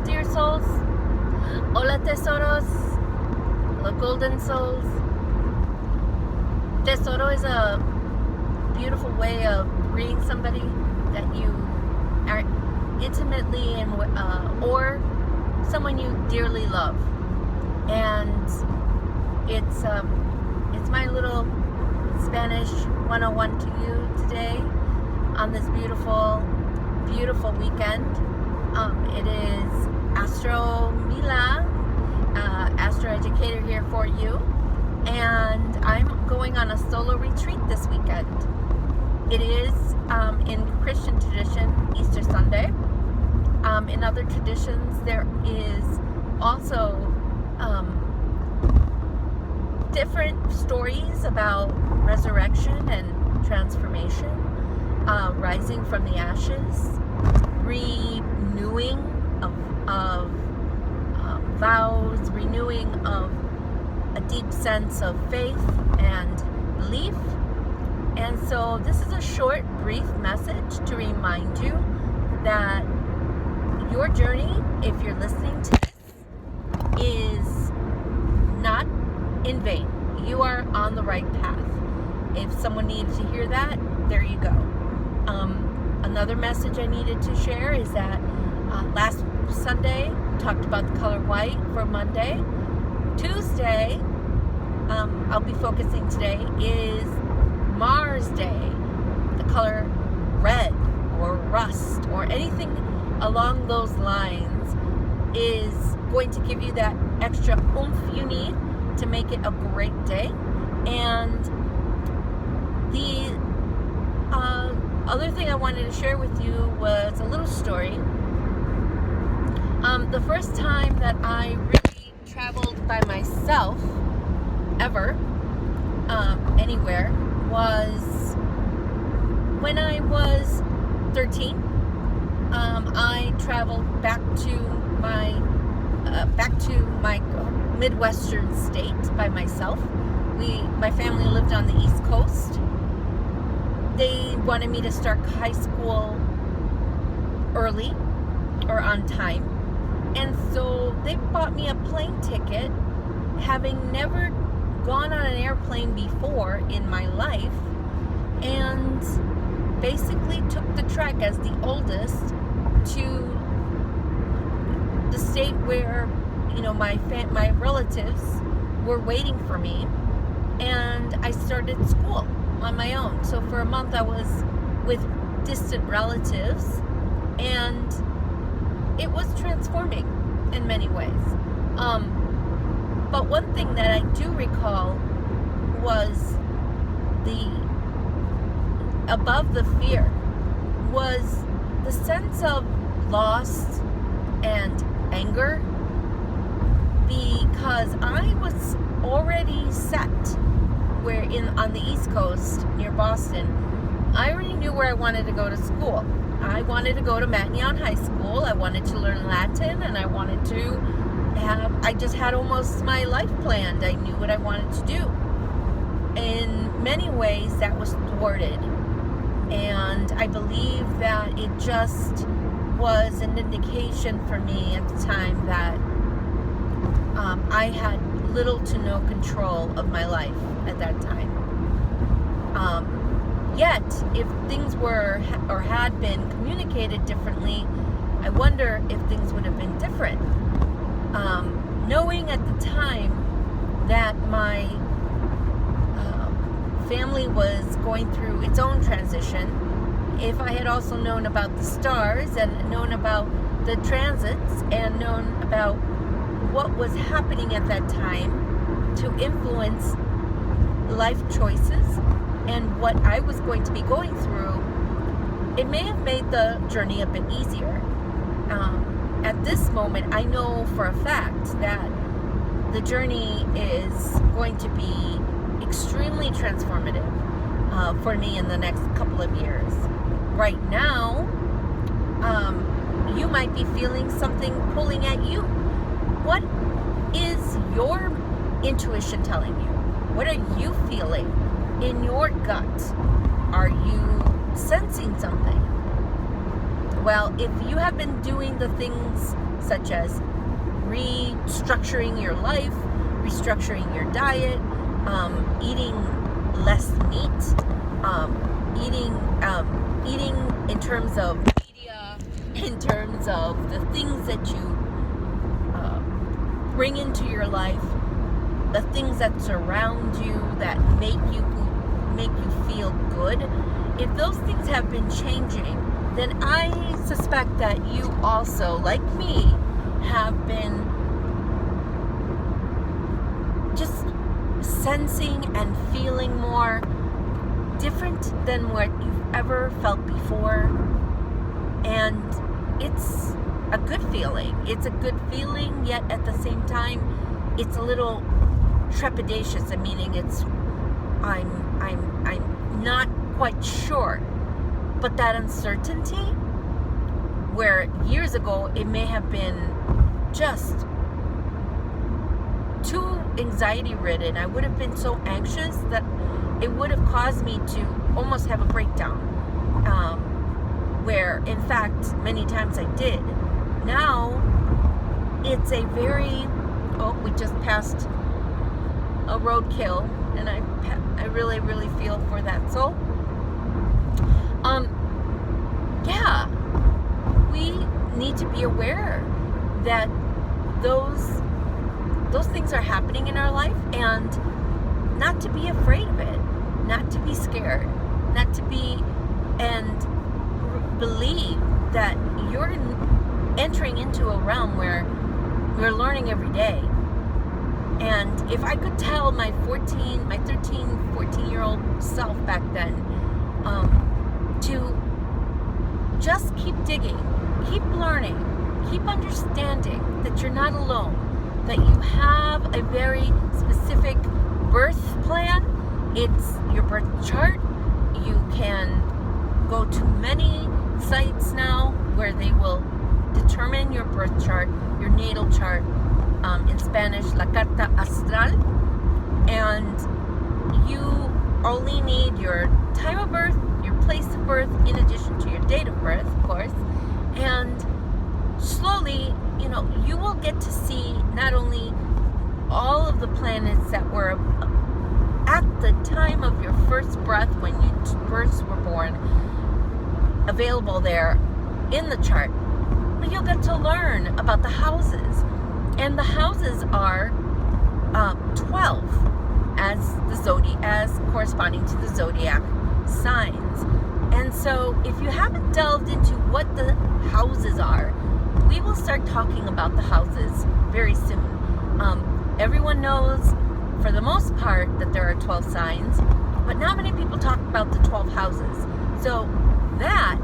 dear souls. Hola, Tesoros. Hola, golden souls. Tesoro is a beautiful way of greeting somebody that you are intimately in, or someone you dearly love. And it's my little Spanish 101 to you today on this beautiful weekend. It is Mila, Astro-educator here for you, and I'm going on a solo retreat this weekend. It is in Christian tradition Easter Sunday. In other traditions there is also different stories about resurrection and transformation, rising from the ashes, renewing of vows, renewing of a deep sense of faith and belief. And so this is a short, brief message to remind you that your journey, if you're listening to this, is not in vain. You are on the right path. If someone needs to hear that, there you go. Another message I needed to share is that last Sunday talked about the color white for Monday. Tuesday, I'll be focusing today, is Mars Day. The color red or rust or anything along those lines is going to give you that extra oomph you need to make it a great day. And the other thing I wanted to share with you was a little story. The first time that I really traveled by myself ever anywhere was when I was 13. I traveled back to my Midwestern state by myself. My family lived on the East Coast. They wanted me to start high school early or on time. And so they bought me a plane ticket, having never gone on an airplane before in my life, and basically took the trek as the oldest to the state where, my relatives were waiting for me, and I started school on my own. So for a month I was with distant relatives, and it was transforming in many ways. But one thing that I do recall was above the fear was the sense of loss and anger, because I was already set on the East Coast near Boston. I already knew where I wanted to go to school. I wanted to go to Mattignon High School. I wanted to learn Latin, and I just had almost my life planned. I knew what I wanted to do. In many ways, that was thwarted. And I believe that it just was an indication for me at the time that I had little to no control of my life at that time. Yet, if things were or had been communicated differently, I wonder if things would have been different. Knowing at the time that my family was going through its own transition, if I had also known about the stars and known about the transits and known about what was happening at that time to influence life choices and what I was going to be going through, it may have made the journey a bit easier. At this moment, I know for a fact that the journey is going to be extremely transformative for me in the next couple of years. Right now, you might be feeling something pulling at you. What is your intuition telling you? What are you feeling in your gut? Are you sensing something? Well, if you have been doing the things such as restructuring your life, restructuring your diet, eating less meat, eating in terms of media, in terms of the things that you bring into your life, the things that surround you that make you feel good. If those things have been changing, then I suspect that you also, like me, have been just sensing and feeling more different than what you've ever felt before. And it's a good feeling. It's a good feeling, yet at the same time, it's a little trepidatious, meaning it's I'm not quite sure. But that uncertainty, where years ago it may have been just too anxiety ridden, I would have been so anxious that it would have caused me to almost have a breakdown, where in fact many times I did. Now it's a very, we just passed a roadkill, and I really, really feel for that soul. Yeah, we need to be aware that those things are happening in our life, and not to be afraid of it, not to be scared, not to be, and believe that you're entering into a realm where we're learning every day. And if I could tell my 13, 14-year-old self back then, to just keep digging, keep learning, keep understanding that you're not alone, that you have a very specific birth plan. It's your birth chart. You can go to many sites now where they will determine your birth chart, your natal chart, in Spanish, la carta astral, and you only need your time of birth, your place of birth, in addition to your date of birth, of course, and slowly, you will get to see not only all of the planets that were at the time of your first breath, when you first were born, available there in the chart, but you'll get to learn about the houses. And the houses are 12 as corresponding to the zodiac signs. And so if you haven't delved into what the houses are, we will start talking about the houses very soon. Everyone knows, for the most part, that there are 12 signs, but not many people talk about the 12 houses. So that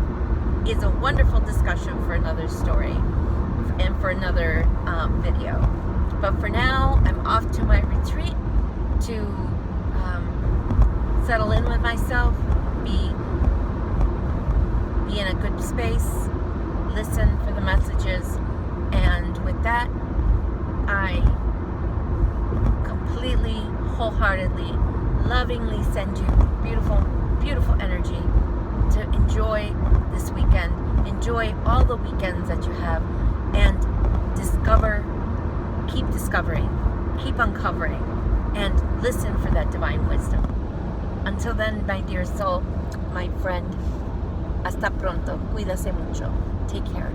is a wonderful discussion for another story and for another video. But for now, I'm off to my retreat to settle in with myself, be in a good space, listen for the messages, and with that, I completely, wholeheartedly, lovingly send you beautiful, beautiful energy to enjoy this weekend, enjoy all the weekends that you have, and keep discovering, keep uncovering, and listen for that divine wisdom. Until then, my dear soul, my friend, hasta pronto, cuídase mucho, take care.